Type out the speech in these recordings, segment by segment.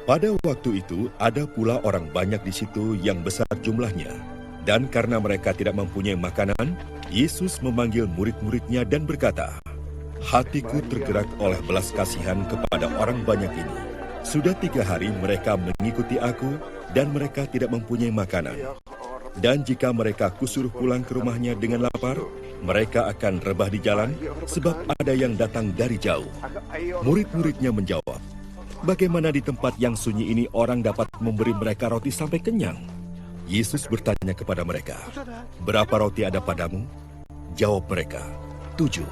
Pada waktu itu ada pula orang banyak di situ yang besar jumlahnya. Dan karena mereka tidak mempunyai makanan, Yesus memanggil murid-muridnya dan berkata, "Hatiku tergerak oleh belas kasihan kepada orang banyak ini. Sudah 3 hari mereka mengikuti aku dan mereka tidak mempunyai makanan. Dan jika mereka kusuruh pulang ke rumahnya dengan lapar, mereka akan rebah di jalan sebab ada yang datang dari jauh." Murid-muridnya menjawab, "Bagaimana di tempat yang sunyi ini orang dapat memberi mereka roti sampai kenyang?" Yesus bertanya kepada mereka, "Berapa roti ada padamu?" Jawab mereka, 7.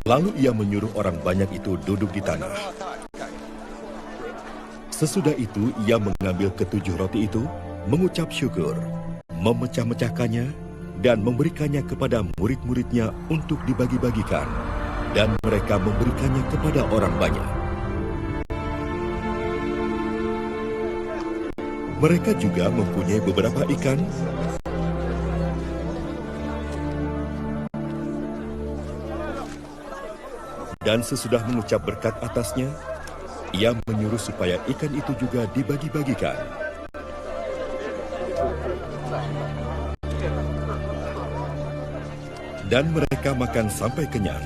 Lalu ia menyuruh orang banyak itu duduk di tanah. Sesudah itu ia mengambil ke-7 roti itu, mengucap syukur, memecah-mecahkannya, dan memberikannya kepada murid-muridnya untuk dibagi-bagikan. Dan mereka memberikannya kepada orang banyak. Mereka juga mempunyai beberapa ikan, dan sesudah mengucap berkat atasnya, ia menyuruh supaya ikan itu juga dibagi-bagikan. Dan mereka makan sampai kenyang.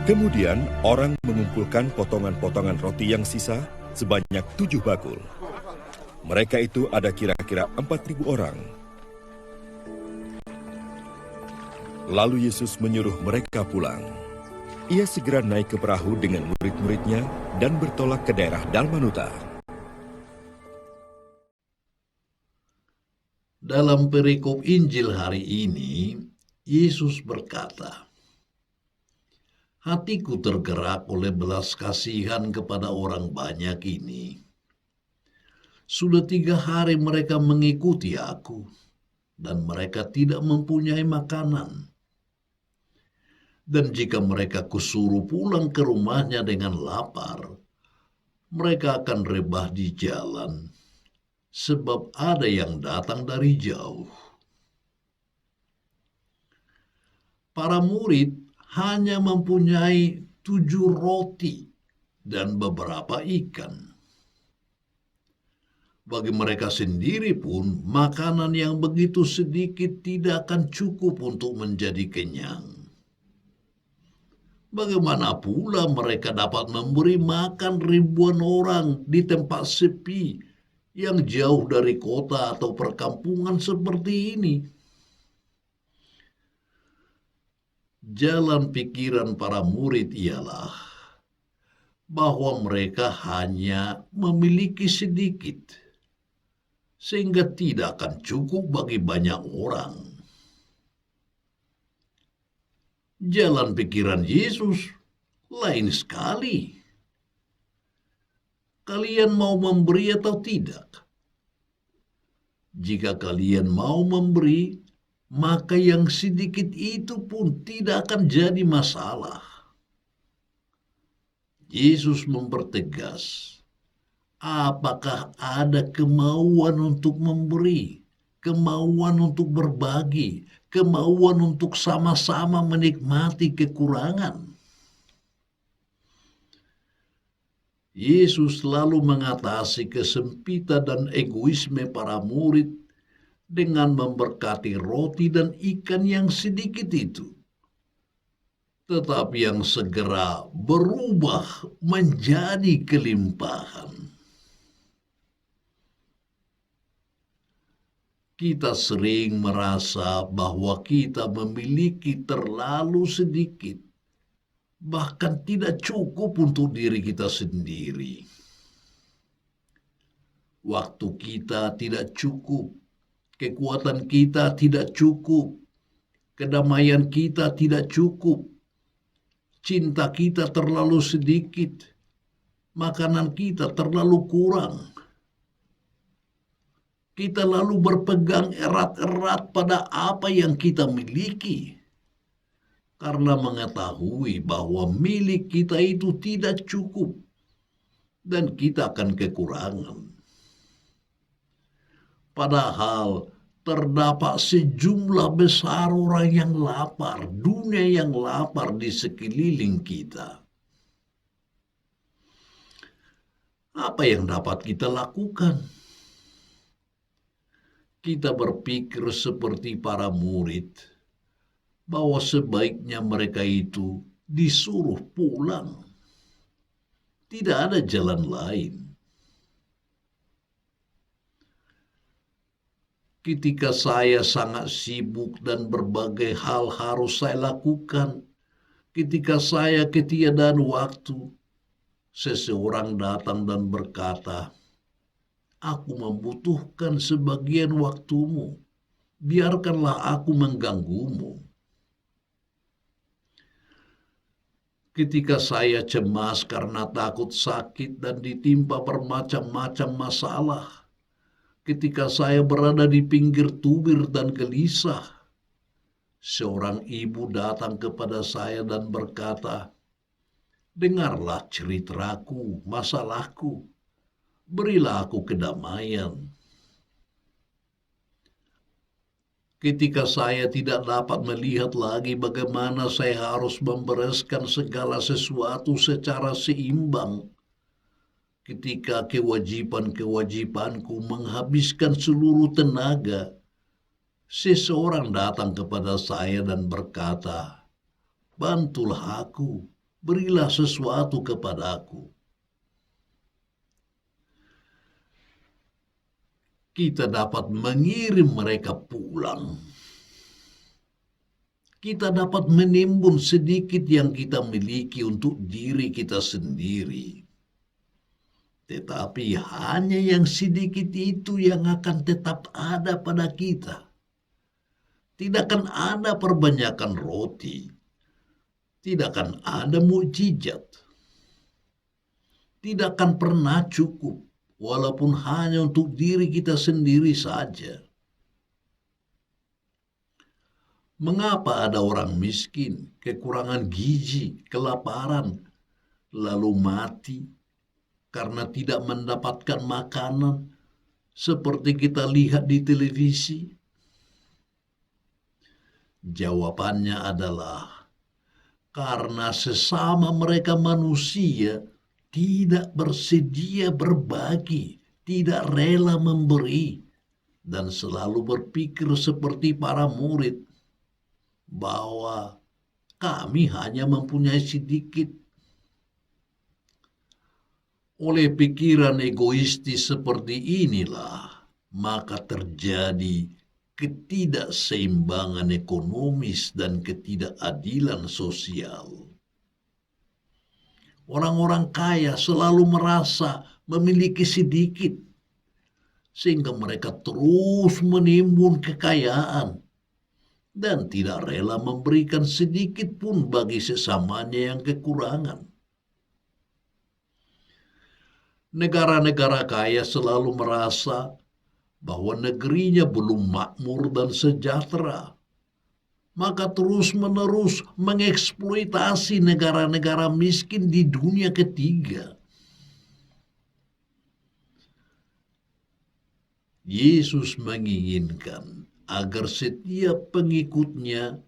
Kemudian orang mengumpulkan potongan-potongan roti yang sisa sebanyak 7 bakul. Mereka itu ada kira-kira 4.000 orang. Lalu Yesus menyuruh mereka pulang. Ia segera naik ke perahu dengan murid-muridnya dan bertolak ke daerah Dalmanuta. Dalam perikop Injil hari ini, Yesus berkata, "Hatiku tergerak oleh belas kasihan kepada orang banyak ini. Sudah 3 hari mereka mengikuti aku, dan mereka tidak mempunyai makanan. Dan jika mereka kusuruh pulang ke rumahnya dengan lapar, mereka akan rebah di jalan, sebab ada yang datang dari jauh." Para murid hanya mempunyai 7 roti dan beberapa ikan. Bagi mereka sendiri pun, makanan yang begitu sedikit tidak akan cukup untuk menjadi kenyang. Bagaimana pula mereka dapat memberi makan ribuan orang di tempat sepi yang jauh dari kota atau perkampungan seperti ini? Jalan pikiran para murid ialah bahwa mereka hanya memiliki sedikit, sehingga tidak akan cukup bagi banyak orang. Jalan pikiran Yesus lain sekali. Kalian mau memberi atau tidak? Jika kalian mau memberi, maka yang sedikit itu pun tidak akan jadi masalah. Yesus mempertegas, apakah ada kemauan untuk memberi, kemauan untuk berbagi, kemauan untuk sama-sama menikmati kekurangan. Yesus selalu mengatasi kesempitan dan egoisme para murid dengan memberkati roti dan ikan yang sedikit itu, tetapi yang segera berubah menjadi kelimpahan. Kita sering merasa bahwa kita memiliki terlalu sedikit, bahkan tidak cukup untuk diri kita sendiri. Waktu kita tidak cukup, kekuatan kita tidak cukup, kedamaian kita tidak cukup, cinta kita terlalu sedikit, makanan kita terlalu kurang. Kita lalu berpegang erat-erat pada apa yang kita miliki, karena mengetahui bahwa milik kita itu tidak cukup dan kita akan kekurangan. Padahal terdapat sejumlah besar orang yang lapar, dunia yang lapar di sekeliling kita. Apa yang dapat kita lakukan? Kita berpikir seperti para murid, bahwa sebaiknya mereka itu disuruh pulang. Tidak ada jalan lain. Ketika saya sangat sibuk dan berbagai hal harus saya lakukan, ketika saya ketiadaan waktu, seseorang datang dan berkata, "Aku membutuhkan sebagian waktumu, biarkanlah aku mengganggumu." Ketika saya cemas karena takut sakit dan ditimpa bermacam-macam masalah, ketika saya berada di pinggir tubir dan gelisah, seorang ibu datang kepada saya dan berkata, "Dengarlah ceritaku, masalahku, berilah aku kedamaian." Ketika saya tidak dapat melihat lagi bagaimana saya harus membereskan segala sesuatu secara seimbang, ketika kewajiban-kewajibanku menghabiskan seluruh tenaga, seseorang datang kepada saya dan berkata, "Bantulah aku, berilah sesuatu kepadaku." Kita dapat mengirim mereka pulang. Kita dapat menimbun sedikit yang kita miliki untuk diri kita sendiri. Tetapi hanya yang sedikit itu yang akan tetap ada pada kita. Tidak akan ada perbanyakan roti. Tidak akan ada mukjizat. Tidak akan pernah cukup, walaupun hanya untuk diri kita sendiri saja. Mengapa ada orang miskin, kekurangan gizi, kelaparan, lalu mati karena tidak mendapatkan makanan seperti kita lihat di televisi? Jawabannya adalah karena sesama mereka manusia tidak bersedia berbagi, tidak rela memberi, dan selalu berpikir seperti para murid, bahwa kami hanya mempunyai sedikit. Oleh pikiran egoistis seperti inilah, maka terjadi ketidakseimbangan ekonomis dan ketidakadilan sosial. Orang-orang kaya selalu merasa memiliki sedikit, sehingga mereka terus menimbun kekayaan dan tidak rela memberikan sedikit pun bagi sesamanya yang kekurangan. Negara-negara kaya selalu merasa bahwa negerinya belum makmur dan sejahtera, maka terus-menerus mengeksploitasi negara-negara miskin di dunia ketiga. Yesus menginginkan agar setiap pengikutnya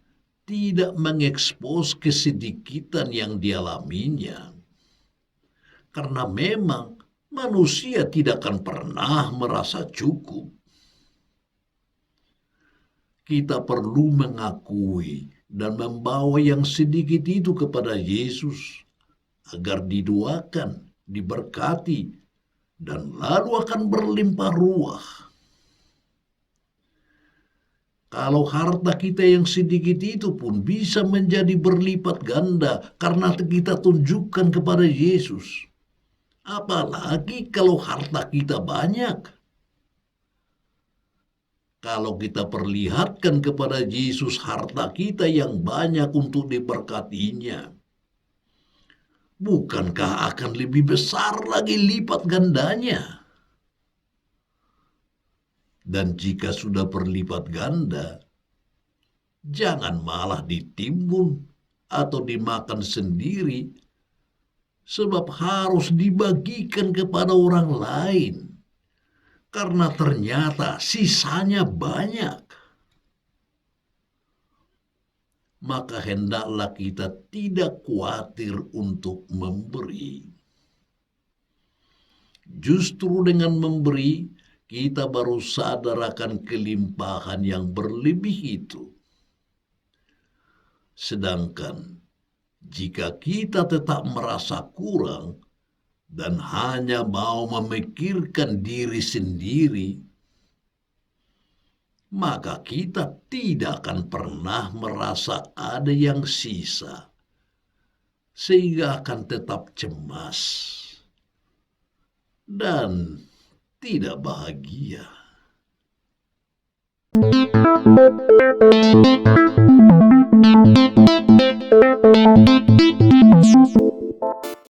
tidak mengekspos kesedikitan yang dialaminya. Karena memang manusia tidak akan pernah merasa cukup. Kita perlu mengakui dan membawa yang sedikit itu kepada Yesus agar didoakan, diberkati, dan lalu akan berlimpah ruah. Kalau harta kita yang sedikit itu pun bisa menjadi berlipat ganda karena kita tunjukkan kepada Yesus, apalagi kalau harta kita banyak. Kalau kita perlihatkan kepada Yesus harta kita yang banyak untuk diberkatinya, bukankah akan lebih besar lagi lipat gandanya? Dan jika sudah berlipat ganda, jangan malah ditimbun atau dimakan sendiri, sebab harus dibagikan kepada orang lain. karena ternyata sisanya banyak. Maka hendaklah kita tidak khawatir untuk memberi. Justru dengan memberi, kita baru sadar akan kelimpahan yang berlebih itu. Sedangkan jika kita tetap merasa kurang dan hanya mau memikirkan diri sendiri, maka kita tidak akan pernah merasa ada yang sisa, sehingga akan tetap cemas dan tidak bahagia.